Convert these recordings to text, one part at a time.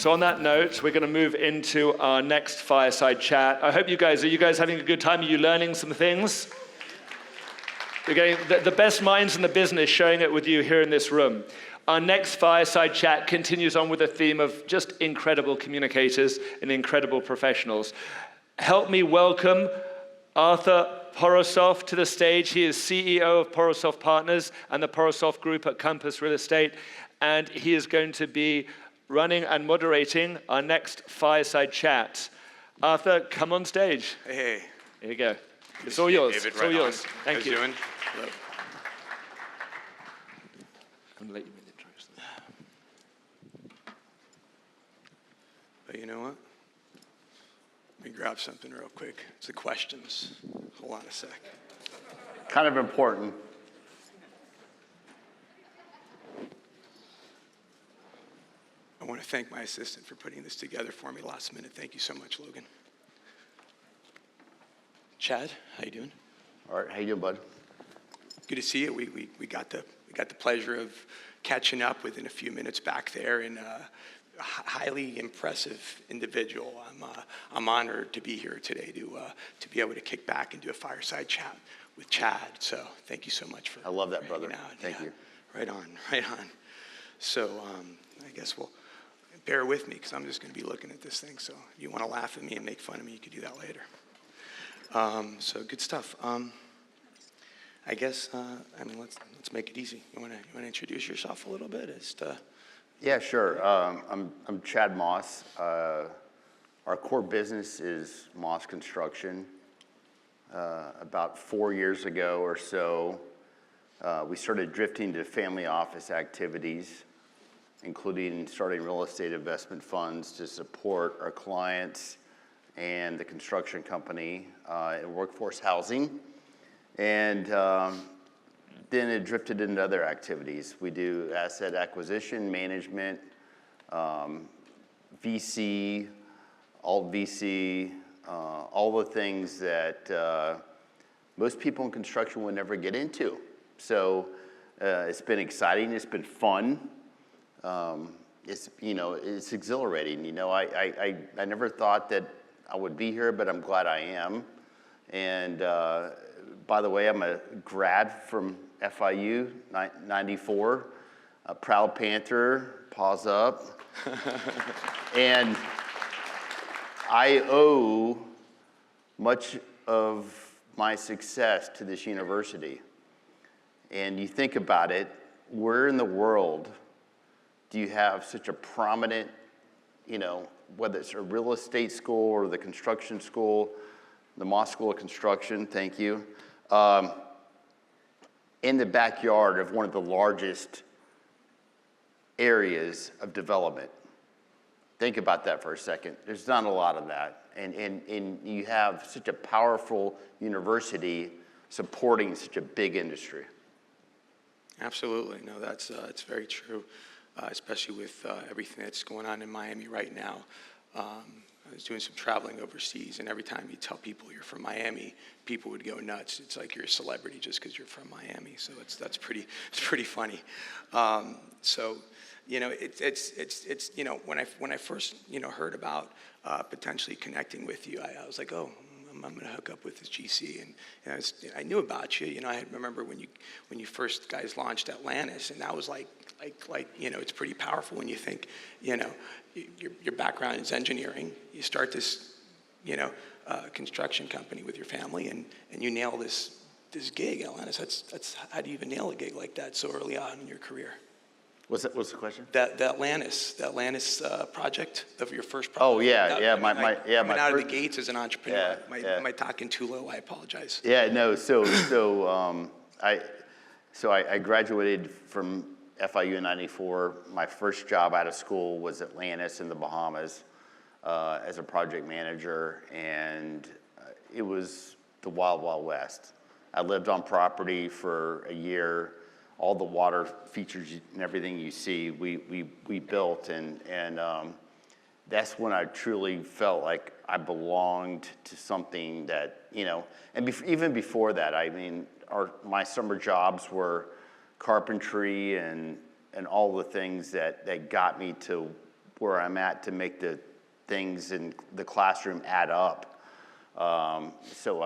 So on that note, we're going to move into our next fireside chat. I hope are you guys having a good time? Are you learning some things? You're getting the best minds in the business showing it with you here in this room. Our next fireside chat continues on with a theme of just incredible communicators and incredible professionals. Help me welcome Arthur Porosoff to the stage. He is CEO of Porosoff Partners and the Porosoff Group at Compass Real Estate, and he is going to be running and moderating our next fireside chat. Arthur, come on stage. Hey. Here you go. It's all yours. David, it's all yours. Thank you. How you doing? Hello. I'm going to let you make the intros. But you know what? Let me grab something real quick. It's the questions. Hold on a sec. Kind of important. I want to thank my assistant for putting this together for me last minute. Thank you so much, Logan. Chad, how you doing? All right, how you doing, bud? Good to see you. We got the pleasure of catching up within a few minutes back there, and a highly impressive individual. I'm honored to be here today to be able to kick back and do a fireside chat with Chad. So thank you so much for. I love that, brother. Thank you. Right on. So I guess we'll bear with me because I'm just going to be looking at this thing. So if you want to laugh at me and make fun of me, you could do that later. So good stuff. I guess let's make it easy. You want to introduce yourself a little bit? Yeah, sure. I'm Chad Moss. Our core business is Moss Construction. About 4 years ago or so, we started drifting to family office activities, including starting real estate investment funds to support our clients and the construction company in workforce housing. And then it drifted into other activities. We do asset acquisition, management, VC, alt VC, all the things that most people in construction would never get into. So it's been exciting. It's been fun. It's exhilarating. I never thought that I would be here, but I'm glad I am. And by the way, I'm a grad from FIU, 94, a proud Panther, paws up. And I owe much of my success to this university. And you think about it, where in the world do you have such a prominent, whether it's a real estate school or the construction school, the Moss School of Construction, thank you, in the backyard of one of the largest areas of development. Think about that for a second. There's not a lot of that. And you have such a powerful university supporting such a big industry. Absolutely. No, it's very true, especially with everything that's going on in Miami right now. I was doing some traveling overseas, and every time you tell people you're from Miami, people would go nuts. It's like you're a celebrity just because you're from Miami. So it's pretty funny. It's when I first heard about potentially connecting with you, I was like, oh, I'm going to hook up with this GC, and I knew about you. I remember when you first guys launched Atlantis, and that was like it's pretty powerful when you think your background is engineering. You start this construction company with your family, and you nail this gig, Atlantis. That's how do you even nail a gig like that so early on in your career? What's the question? The Atlantis project of your first project. Oh yeah, coming out of the gates as an entrepreneur. Am I talking too low? I apologize. Yeah, no. So I graduated from FIU in '94. My first job out of school was Atlantis in the Bahamas as a project manager, and it was the wild, wild west. I lived on property for a year. All the water features and everything you see, we built, and that's when I truly felt like I belonged to something that, and even before that, my summer jobs were carpentry and all the things that got me to where I'm at to make the things in the classroom add up. So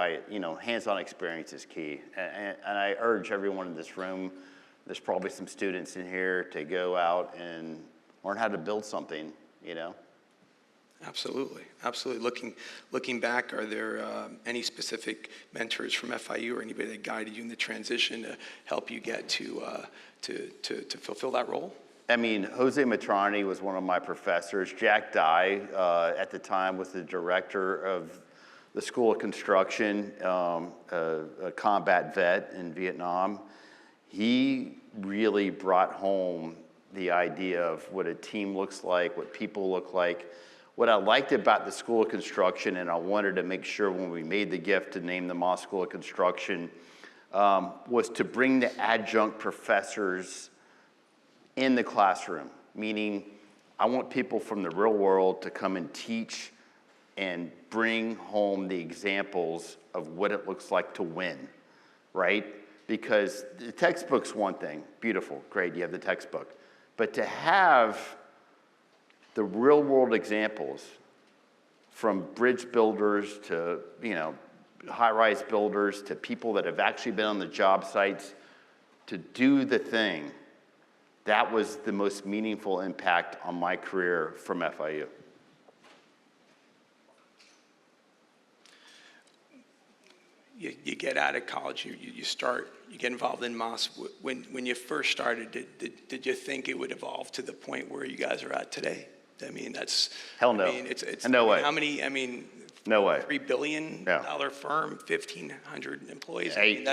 hands-on experience is key. And I urge everyone in this room, there's probably some students in here, to go out and learn how to build something, Absolutely, absolutely. Looking back, are there any specific mentors from FIU or anybody that guided you in the transition to help you get to fulfill that role? I mean, Jose Matrani was one of my professors. Jack Dye, at the time, was the director of the School of Construction, a combat vet in Vietnam. He really brought home the idea of what a team looks like, what people look like. What I liked about the School of Construction, and I wanted to make sure when we made the gift to name the Moss School of Construction, was to bring the adjunct professors in the classroom, meaning I want people from the real world to come and teach and bring home the examples of what it looks like to win, right? Because the textbook's one thing, beautiful, great, you have the textbook. But to have the real world examples, from bridge builders to, high-rise builders to people that have actually been on the job sites to do the thing, that was the most meaningful impact on my career from FIU. You get out of college, you get involved in Moss. When you first started, did you think it would evolve to the point where you guys are at today? I mean, that's... Hell no. I mean, it's no way. How many, no way. $3 billion firm, 1,500 employees. I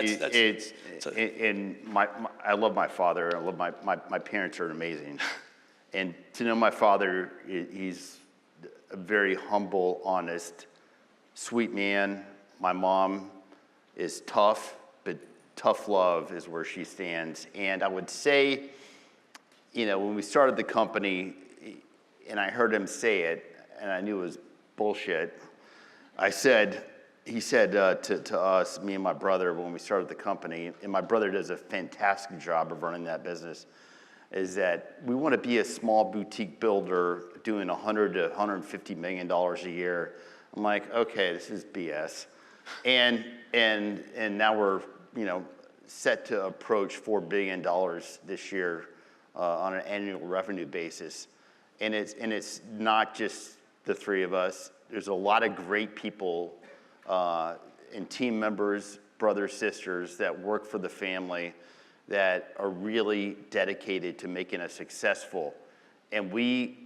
love my father. I love my parents are amazing. And to know my father, he's a very humble, honest, sweet man. My mom is tough, but tough love is where she stands. And I would say, when we started the company, and I heard him say it, and I knew it was bullshit, he said to us, me and my brother, when we started the company, and my brother does a fantastic job of running that business, is that we want to be a small boutique builder doing $100 to $150 million a year. I'm like, okay, this is BS. And now we're, set to approach $4 billion this year on an annual revenue basis. And it's not just the three of us. There's a lot of great people and team members, brothers, sisters that work for the family that are really dedicated to making us successful. And we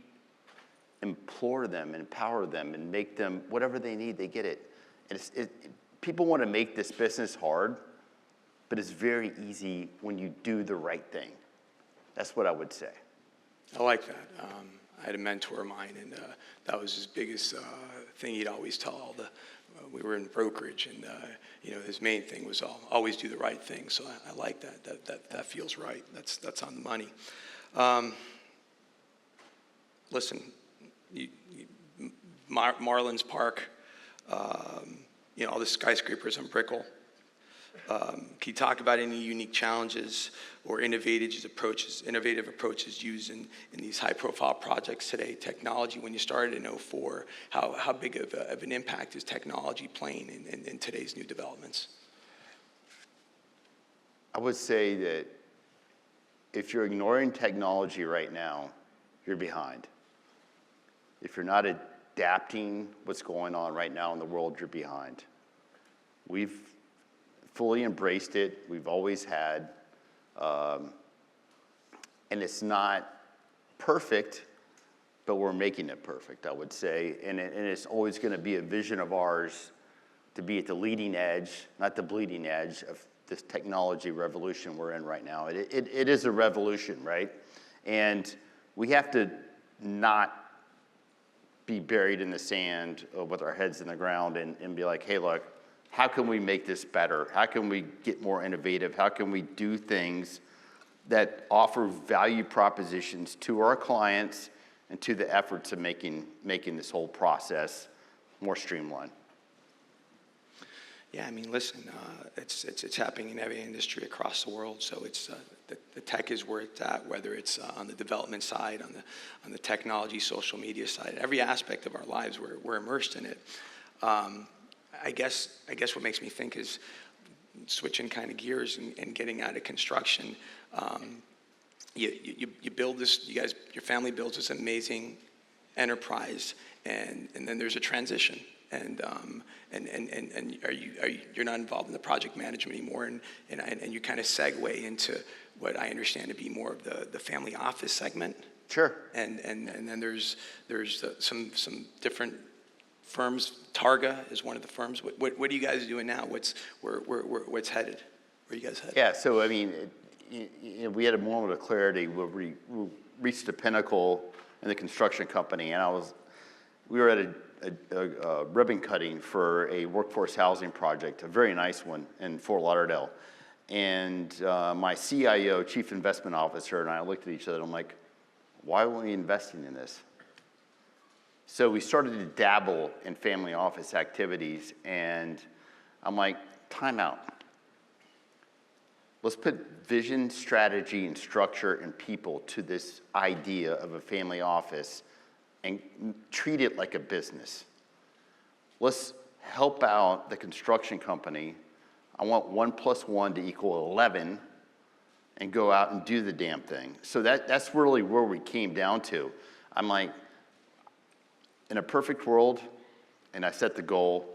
implore them, empower them, and make them whatever they need, they get it. And people want to make this business hard, but it's very easy when you do the right thing. That's what I would say. I like that. I had a mentor of mine, and that was his biggest thing he'd always tell all the, we were in brokerage, and his main thing was always do the right thing. So I like that. That feels right. That's on the money. Listen, Marlins Park, all the skyscrapers on Brickell. Can you talk about any unique challenges or innovative approaches used in these high-profile projects today? Technology, when you started in 2004, how big of an impact is technology playing in today's new developments? I would say that if you're ignoring technology right now, you're behind. If you're not adapting what's going on right now in the world, you're behind. We've fully embraced it. We've always had. And it's not perfect, but we're making it perfect, I would say. And it's always going to be a vision of ours to be at the leading edge, not the bleeding edge, of this technology revolution we're in right now. It is a revolution, right? And we have to not be buried in the sand with our heads in the ground and be like, hey, look, how can we make this better? How can we get more innovative? How can we do things that offer value propositions to our clients and to the efforts of making this whole process more streamlined? Yeah, I mean, listen, it's happening in every industry across the world. So it's the tech is where it's at, whether it's on the development side, on the technology, social media side, every aspect of our lives, we're immersed in it. I guess what makes me think is switching kind of gears and getting out of construction. You build this, your family builds this amazing enterprise, and then there's a transition. And you're not involved in the project management anymore, and you kind of segue into what I understand to be more of the family office segment. Sure. And then there's some different firms. Targa is one of the firms. What are you guys doing now? What's headed? Where are you guys headed? Yeah. So I mean, we had a moment of clarity where we reached a pinnacle in the construction company, and we were at a ribbon cutting for a workforce housing project, a very nice one in Fort Lauderdale. And my CIO, Chief Investment Officer, and I looked at each other, and I'm like, why are we investing in this? So we started to dabble in family office activities, and I'm like, time out. Let's put vision, strategy, and structure and people to this idea of a family office and treat it like a business. Let's help out the construction company. I want 1 + 1 to equal 11 and go out and do the damn thing. So that's really where we came down to. I'm like, in a perfect world, and I set the goal,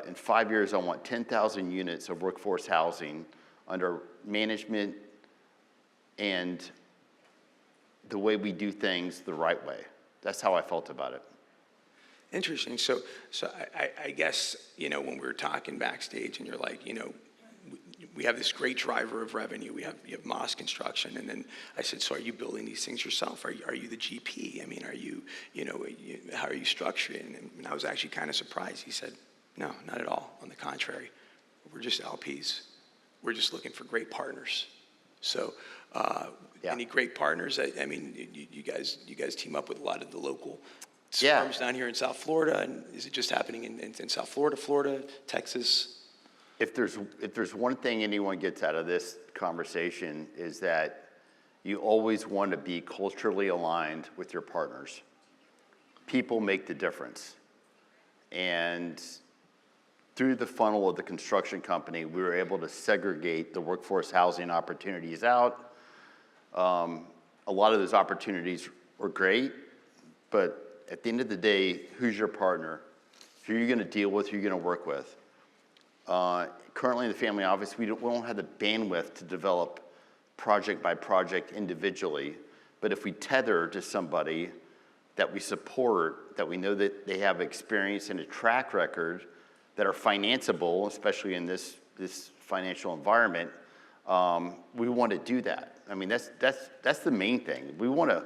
in 5 years I want 10,000 units of workforce housing under management and the way we do things the right way. That's how I felt about it. Interesting. So I guess, when we were talking backstage and you're like, we have this great driver of revenue. You have Moss Construction. And then I said, so are you building these things yourself? Are you the GP? I mean, how are you structuring? And I was actually kind of surprised. He said, no, not at all. On the contrary, we're just LPs. We're just looking for great partners. So any great partners? I mean, you guys team up with a lot of the local firms down here in South Florida, and is it just happening in South Florida, Texas? If there's one thing anyone gets out of this conversation is that you always want to be culturally aligned with your partners. People make the difference. And through the funnel of the construction company, we were able to segregate the workforce housing opportunities out. A lot of those opportunities were great, but at the end of the day, who's your partner? Who are you going to deal with? Who are you going to work with? Currently in the family office, we don't have the bandwidth to develop project by project individually, but if we tether to somebody that we support, that we know that they have experience and a track record that are financeable, especially in this financial environment, we want to do that. I mean, that's the main thing. We want to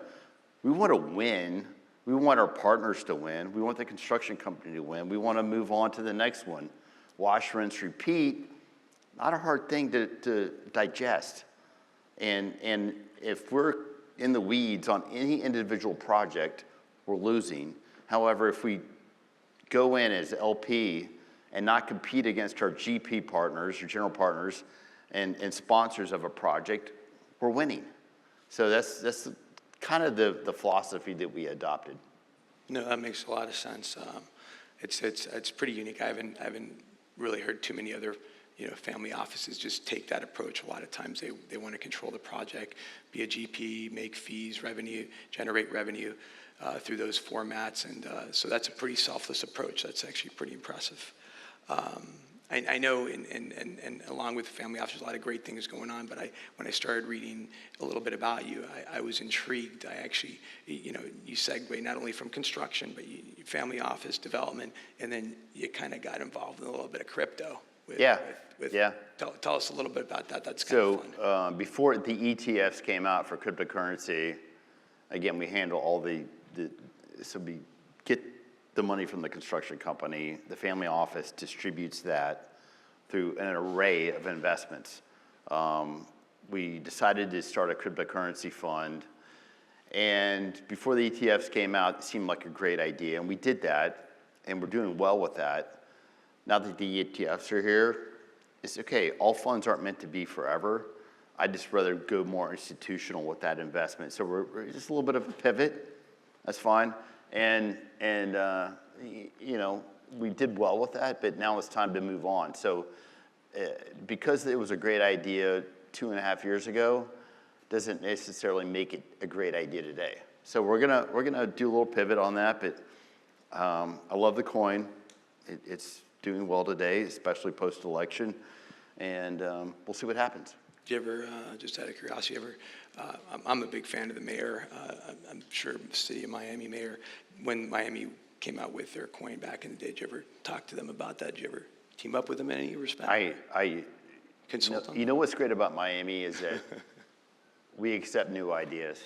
win. We want our partners to win. We want the construction company to win. We want to move on to the next one. Wash, rinse, repeat. Not a hard thing to digest. And if we're in the weeds on any individual project, we're losing. However, if we go in as LP and not compete against our GP partners or general partners and sponsors of a project, we're winning. So that's kind of the philosophy that we adopted. No, that makes a lot of sense. It's pretty unique. I haven't really heard too many other family offices just take that approach. A lot of times they want to control the project, be a GP, make fees, revenue, generate revenue through those formats, and so that's a pretty selfless approach. That's actually pretty impressive. I know, and along with the family office, there's a lot of great things going on, but when I started reading a little bit about you, I was intrigued. I actually, you segue not only from construction, but family office development, and then you kind of got involved in a little bit of crypto. Tell us a little bit about that. That's kind of fun. So before the ETFs came out for cryptocurrency, again, we handle all so we get the money from the construction company. The family office distributes that through an array of investments. We decided to start a cryptocurrency fund, and before the ETFs came out, it seemed like a great idea, and we did that, and we're doing well with that. now that the ETFs are here, it's okay. All funds aren't meant to be forever. I'd just rather go more institutional with that investment. So we're just a little bit of a pivot. That's fine. And you know, we did well with that, but now it's time to move on. So because it was a great idea 2.5 years ago, doesn't necessarily make it a great idea today. So we're gonna do a little pivot on that, but I love the coin. It's doing well today, especially post-election, and we'll see what happens. Do you ever, just out of curiosity, I'm a big fan of the mayor. I'm sure the city of Miami mayor, when Miami came out with their coin back in the day, did you ever talk to them about that? Did you ever team up with them in any respect? Consult on them? You know what's great about Miami is that we accept new ideas.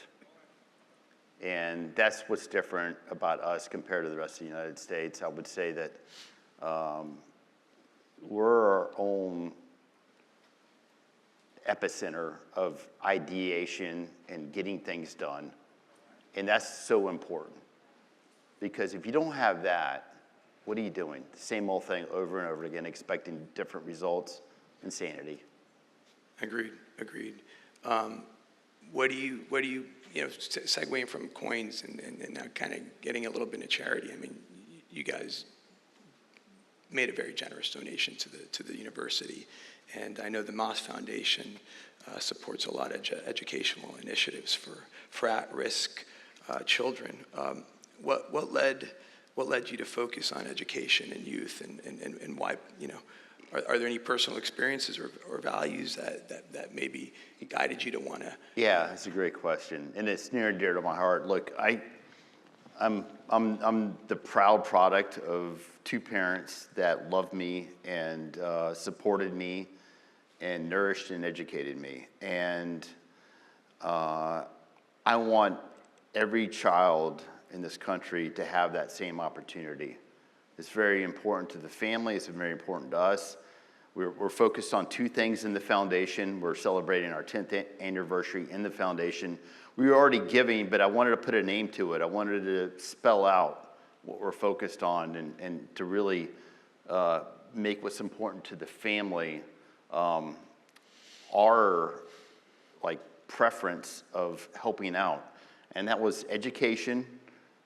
And that's what's different about us compared to the rest of the United States. I would say that we're our own epicenter of ideation and getting things done. And that's so important. Because if you don't have that, what are you doing? The same old thing over and over again, expecting different results. Insanity. Agreed. What do you segueing from coins and now kind of getting a little bit of charity? I mean, you guys made a very generous donation to the university, and I know the Moss Foundation supports a lot of educational initiatives for at-risk children. What led you to focus on education and youth, and why, you know? Are there any personal experiences or values that maybe guided you to want to? Yeah, that's a great question, and it's near and dear to my heart. Look, I'm the proud product of two parents that loved me and supported me and nourished and educated me, and I want every child in this country to have that same opportunity. It's very important to the family. It's very important to us. We're focused on two things in the foundation. We're celebrating our 10th anniversary in the foundation. We were already giving, but I wanted to put a name to it. I wanted to spell out what we're focused on and to really make what's important to the family our preference of helping out. And that was education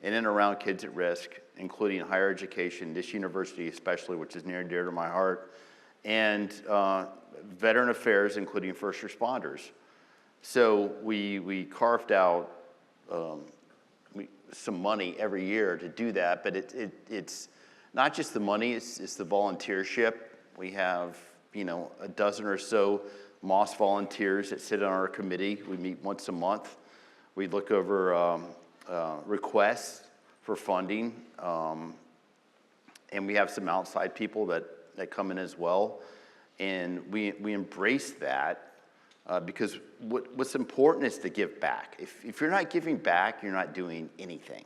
in and around kids at risk, including higher education, this university especially, which is near and dear to my heart, and veteran affairs, including first responders. So we carved out some money every year to do that, but it's not just the money, it's the volunteership. We have, a dozen or so Moss volunteers that sit on our committee. We meet once a month. We look over requests for funding, and we have some outside people that come in as well, and we embrace that because what's important is to give back. If you're not giving back, you're not doing anything,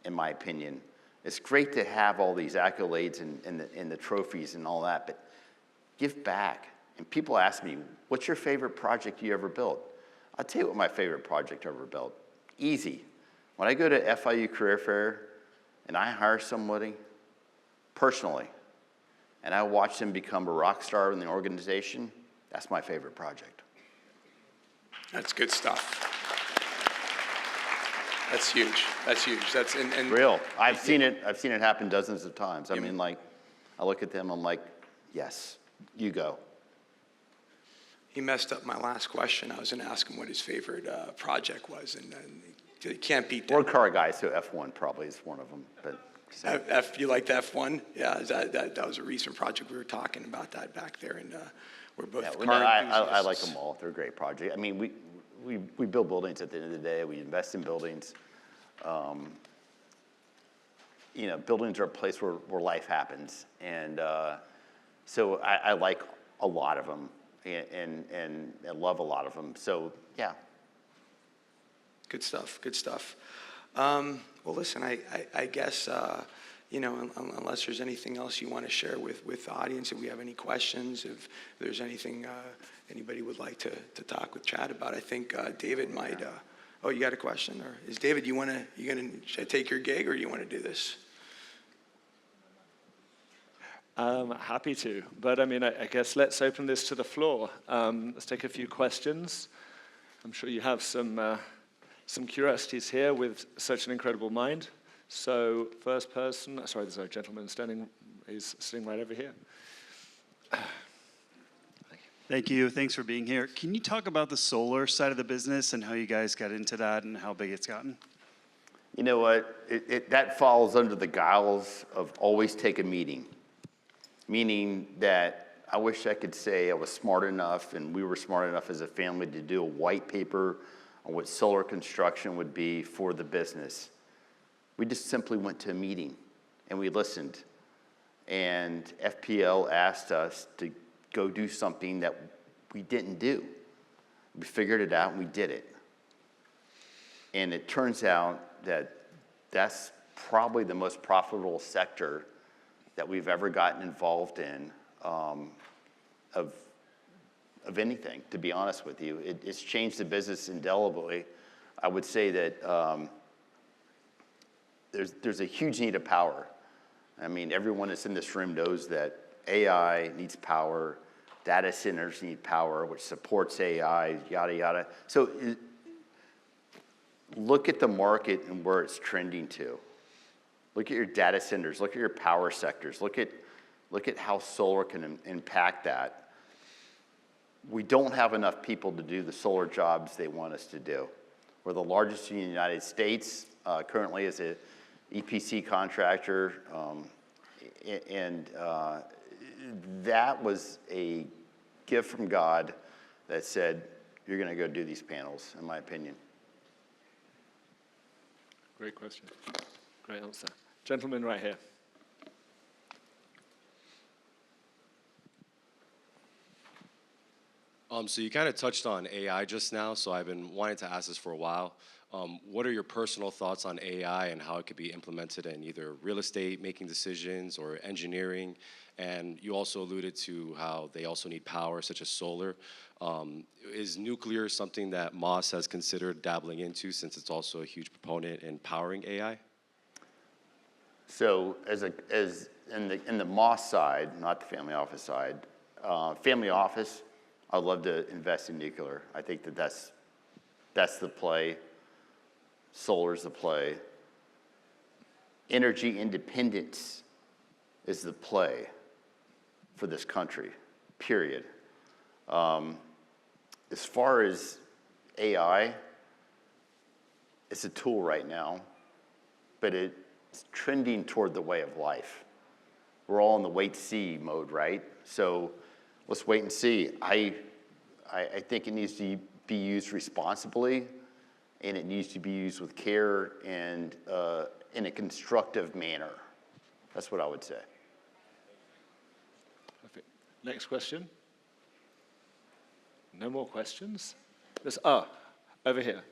in my opinion. It's great to have all these accolades and the trophies and all that, but give back. And people ask me, what's your favorite project you ever built? I'll tell you what my favorite project I ever built. Easy. When I go to FIU Career Fair and I hire somebody personally and I watch them become a rock star in the organization, that's my favorite project. That's good stuff. That's huge. That's huge. That's and real. I've seen it happen dozens of times. I mean, I look at them, I'm like, yes, you go. He messed up my last question. I was going to ask him what his favorite project was, and you can't beat that. We're car guys, so F1 probably is one of them. But you like the F1? Yeah, that was a recent project. We were talking about that back there, and we're both car enthusiasts. I like them all. They're a great project. I mean, we build buildings at the end of the day. We invest in buildings. Buildings are a place where life happens, and so I like a lot of them. And I love a lot of them. So, yeah. Good stuff. Well, listen, I guess, unless there's anything else you want to share with the audience, if we have any questions, if there's anything anybody would like to talk with Chad about, I think David might. Oh, you got a question? Or is David, should I take your gig, or do you want to do this? Happy to, but I mean, I guess let's open this to the floor. Let's take a few questions. I'm sure you have some curiosities here with such an incredible mind. So first person, sorry, there's a gentleman he's sitting right over here. Thank you. Thanks for being here. Can you talk about the solar side of the business and how you guys got into that and how big it's gotten? You know what? That falls under the guise of always take a meeting. Meaning that I wish I could say I was smart enough and we were smart enough as a family to do a white paper on what solar construction would be for the business. We just simply went to a meeting and we listened. And FPL asked us to go do something that we didn't do. We figured it out and we did it. And it turns out that that's probably the most profitable sector that we've ever gotten involved in of anything, to be honest with you. It's changed the business indelibly. I would say that there's a huge need of power. I mean, everyone that's in this room knows that AI needs power, data centers need power, which supports AI, yada, yada. So look at the market and where it's trending to. Look at your data centers, look at your power sectors, look at how solar can impact that. We don't have enough people to do the solar jobs they want us to do. We're the largest in the United States, currently as an EPC contractor, and that was a gift from God that said, you're gonna go do these panels, in my opinion. Great question. Great answer. Gentleman right here. So you kind of touched on AI just now, so I've been wanting to ask this for a while. What are your personal thoughts on AI and how it could be implemented in either real estate, making decisions, or engineering? And you also alluded to how they also need power, such as solar. Is nuclear something that Moss has considered dabbling into, since it's also a huge proponent in powering AI? So in the Moss side, not the family office side, family office, I'd love to invest in nuclear. I think that's the play. Solar's the play. Energy independence is the play for this country, period. As far as AI, it's a tool right now, but it's trending toward the way of life. We're all in the wait-see mode, right? So let's wait and see. I think it needs to be used responsibly, and it needs to be used with care and in a constructive manner. That's what I would say. Perfect. Next question. No more questions? Over here.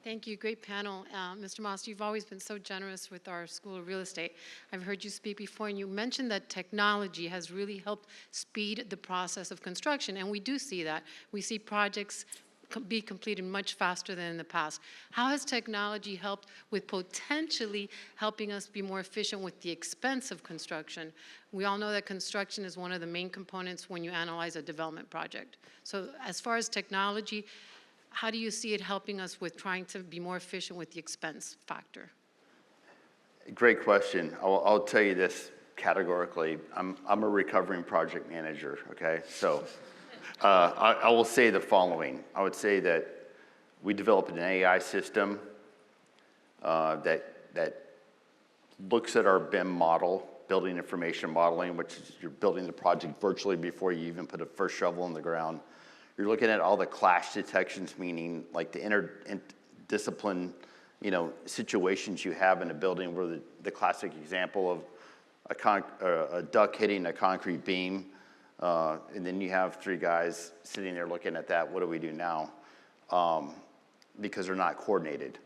Thank you. Great panel. Mr. Moss, you've always been so generous with our School of Real Estate. I've heard you speak before, and you mentioned that technology has really helped speed the process of construction, and we do see that. We see projects be completed much faster than in the past. How has technology helped with potentially helping us be more efficient with the expense of construction? We all know that construction is one of the main components when you analyze a development project. So as far as technology, how do you see it helping us with trying to be more efficient with the expense factor? Great question. I'll tell you this categorically. I'm a recovering project manager, okay? So I will say the following. I would say that we developed an AI system that looks at our BIM model, building information modeling, which is you're building the project virtually before you even put a first shovel in the ground. You're looking at all the clash detections, meaning like the interdiscipline, situations you have in a building, where the classic example of a duct hitting a concrete beam, and then you have three guys sitting there looking at that. What do we do now? Because they're not coordinated.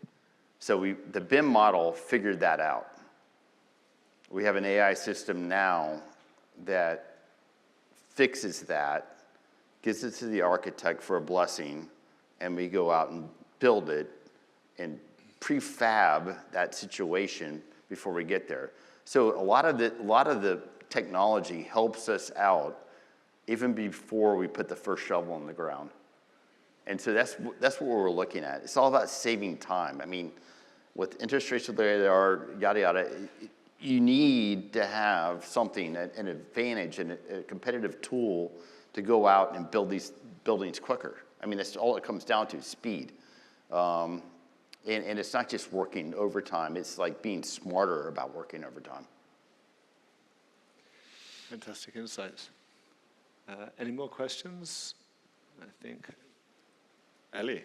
So the BIM model figured that out. We have an AI system now that fixes that, gives it to the architect for a blessing, and we go out and build it and prefab that situation before we get there. So a lot of the technology helps us out even before we put the first shovel in the ground. And so that's what we're looking at. It's all about saving time. I mean, with interest rates the way they are, yada, yada, you need to have something, an advantage, and a competitive tool to go out and build these buildings quicker. I mean, that's all it comes down to, speed. And it's not just working overtime, it's like being smarter about working overtime. Fantastic insights. Any more questions? I think. Ellie.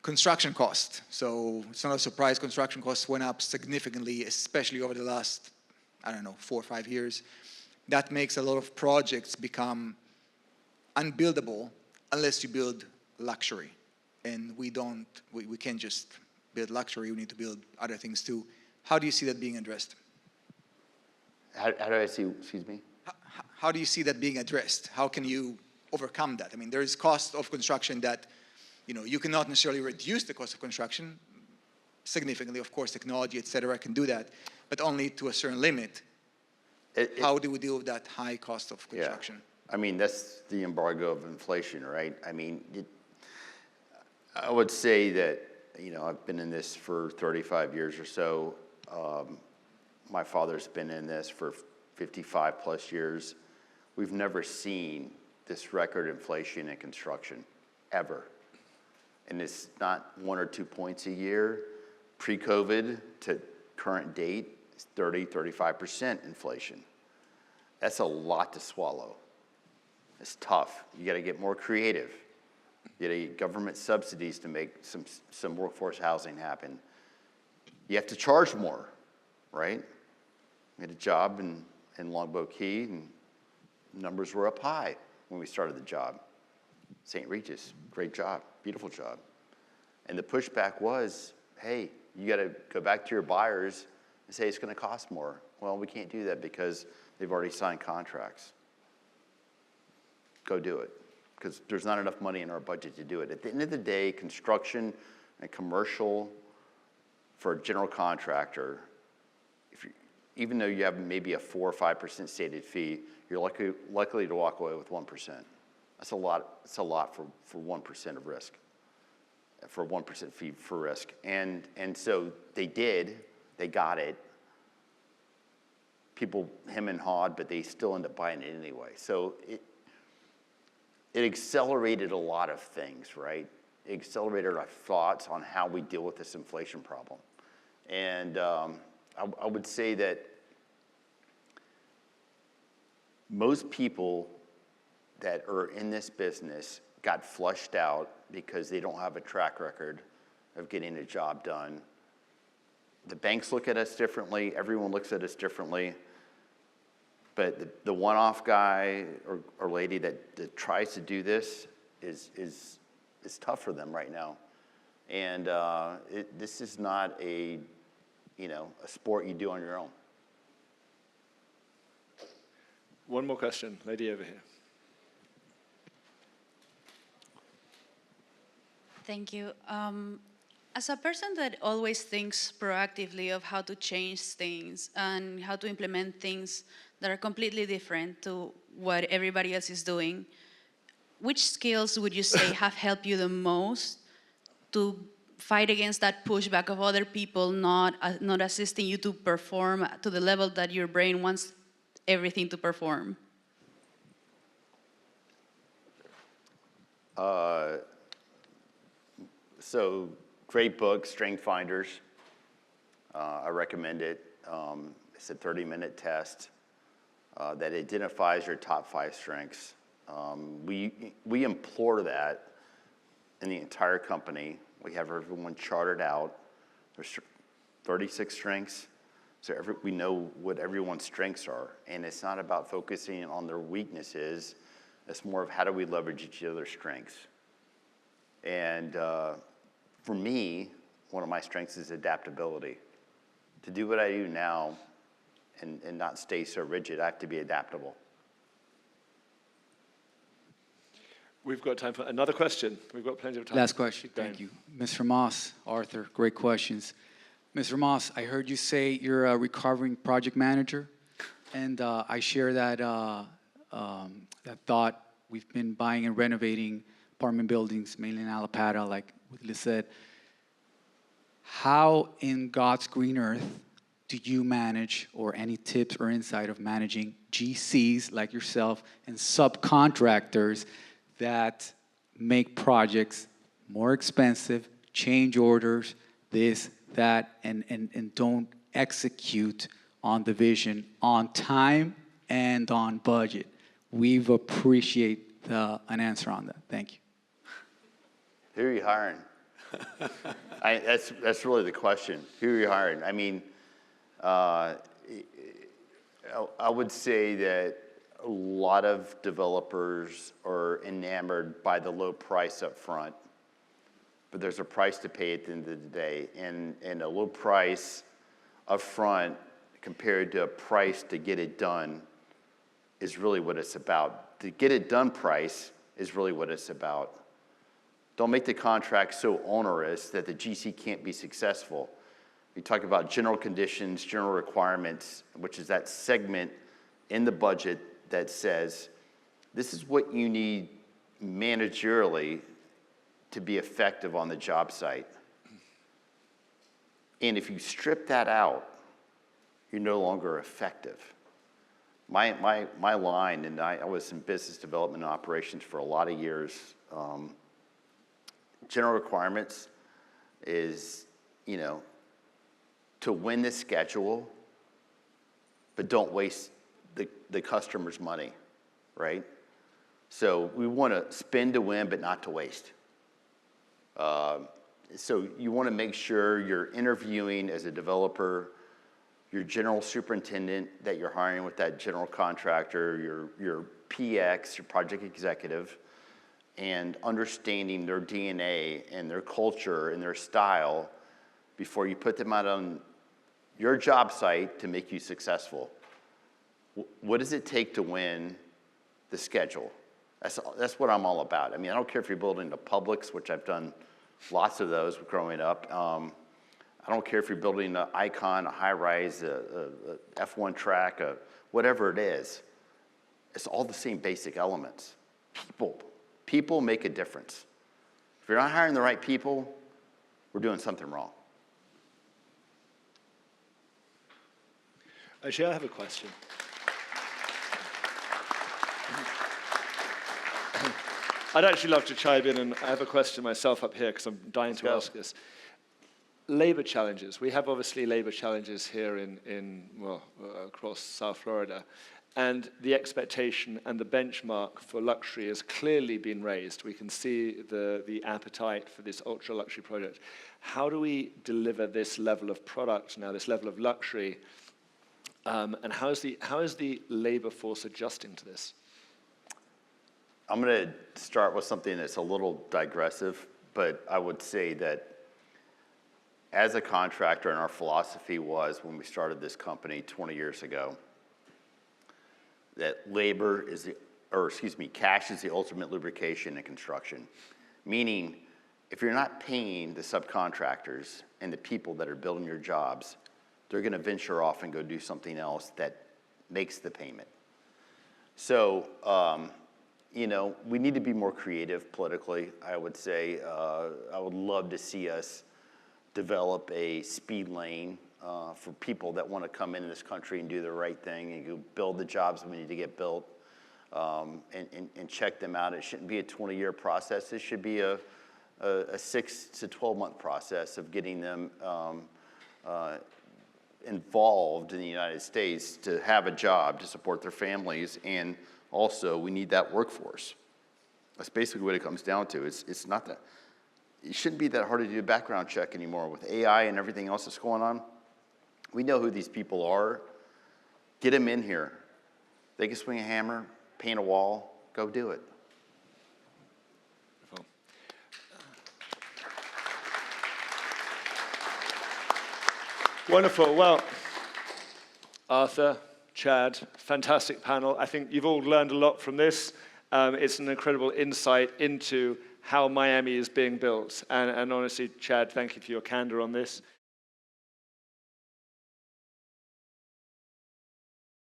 Construction cost. So it's not a surprise construction costs went up significantly, especially over the last, I don't know, 4 or 5 years. That makes a lot of projects become unbuildable unless you build luxury. And we can't just build luxury, we need to build other things too. How do you see that being addressed? How do I see, excuse me? How do you see that being addressed? How can you overcome that? I mean, there is cost of construction that, you cannot necessarily reduce the cost of construction significantly. Of course, technology, et cetera, can do that, but only to a certain limit. How do we deal with that high cost of construction? Yeah. I mean, that's the embargo of inflation, right? I mean, I would say that, I've been in this for 35 years or so. My father's been in this for 55 plus years. We've never seen this record inflation in construction, ever. And it's not 1 or 2 points a year. Pre-COVID to current date, it's 35% inflation. That's a lot to swallow. It's tough. You got to get more creative. You got to get government subsidies to make some workforce housing happen. You have to charge more, right? We had a job in Longboat Key, and numbers were up high when we started the job. St. Regis, great job, beautiful job. And the pushback was, hey, you got to go back to your buyers and say it's going to cost more. Well, we can't do that because they've already signed contracts. Go do it, because there's not enough money in our budget to do it. At the end of the day, construction and commercial for a general contractor, even though you have maybe a 4 or 5% stated fee, you're likely to walk away with 1%. That's a lot. It's a lot for 1% of risk, for 1% fee for risk. And so they did. They got it. People hem and hawed, but they still end up buying it anyway. So it accelerated a lot of things, right? It accelerated our thoughts on how we deal with this inflation problem. And I would say that most people that are in this business got flushed out because they don't have a track record of getting a job done. The banks look at us differently. Everyone looks at us differently. But the one-off guy or lady that tries to do this is tough for them right now. And this is not a sport you do on your own. One more question, lady over here. Thank you. As a person that always thinks proactively of how to change things and how to implement things that are completely different to what everybody else is doing, which skills would you say have helped you the most to fight against that pushback of other people not assisting you to perform to the level that your brain wants everything to perform? So great book, Strength Finders. I recommend it. It's a 30-minute test that identifies your top 5 strengths. We implore that in the entire company. We have everyone charted out. There's 36 strengths, so we know what everyone's strengths are. And it's not about focusing on their weaknesses. It's more of how do we leverage each other's strengths. And for me, one of my strengths is adaptability. To do what I do now and not stay so rigid, I have to be adaptable. We've got time for another question. We've got plenty of time. Last question, Keep going. thank you. Mr. Moss, Arthur, great questions. Mr. Moss, I heard you say you're a recovering project manager, and I share that, that thought. We've been buying and renovating apartment buildings, mainly in Alapata, like Liz said. How in God's green earth do you manage, or any tips or insight of managing GCs like yourself and subcontractors that make projects more expensive, change orders, this, that, and don't execute on the vision on time and on budget? We appreciate an answer on that. Thank you. Who are you hiring? That's really the question. Who are you hiring? I mean, I would say that a lot of developers are enamored by the low price up front, but there's a price to pay at the end of the day. And a low price up front compared to a price to get it done is really what it's about. The get it done price is really what it's about. Don't make the contract so onerous that the GC can't be successful. We talk about general conditions, general requirements, which is that segment in the budget that says, this is what you need managerially to be effective on the job site. And if you strip that out, you're no longer effective. My line, and I was in business development and operations for a lot of years, general requirements is, to win the schedule, but don't waste the customer's money, right? So we want to spend to win, but not to waste. So you want to make sure you're interviewing as a developer, your general superintendent that you're hiring with that general contractor, your PX, your project executive, and understanding their DNA and their culture and their style before you put them out on your job site to make you successful. What does it take to win the schedule? That's what I'm all about. I mean, I don't care if you're building a Publix, which I've done lots of those growing up. I don't care if you're building an Icon, a high-rise, a F1 track, whatever it is. It's all the same basic elements. People make a difference. If you're not hiring the right people, we're doing something wrong. Actually, I have a question. I'd actually love to chime in, and I have a question myself up here because I'm dying to ask this. Labor challenges. We have obviously labor challenges here across South Florida. And the expectation and the benchmark for luxury has clearly been raised. We can see the appetite for this ultra luxury project. How do we deliver this level of product now, this level of luxury? And how is the labor force adjusting to this? I'm going to start with something that's a little digressive, but I would say that as a contractor, and our philosophy was when we started this company 20 years ago, that cash is the ultimate lubrication in construction. Meaning, if you're not paying the subcontractors and the people that are building your jobs, they're going to venture off and go do something else that makes the payment. So, we need to be more creative politically, I would say. I would love to see us develop a speed lane for people that want to come into this country and do the right thing and go build the jobs we need to get built and check them out. It shouldn't be a 20-year process. It should be a 6 to 12-month process of getting them involved in the United States to have a job, to support their families, and also we need that workforce. That's basically what it comes down to. It's not that. It shouldn't be that hard to do a background check anymore with AI and everything else that's going on. We know who these people are. Get them in here. They can swing a hammer, paint a wall, go do it. Wonderful. Well, Arthur, Chad, fantastic panel. I think you've all learned a lot from this. It's an incredible insight into how Miami is being built. And honestly, Chad, thank you for your candor on this.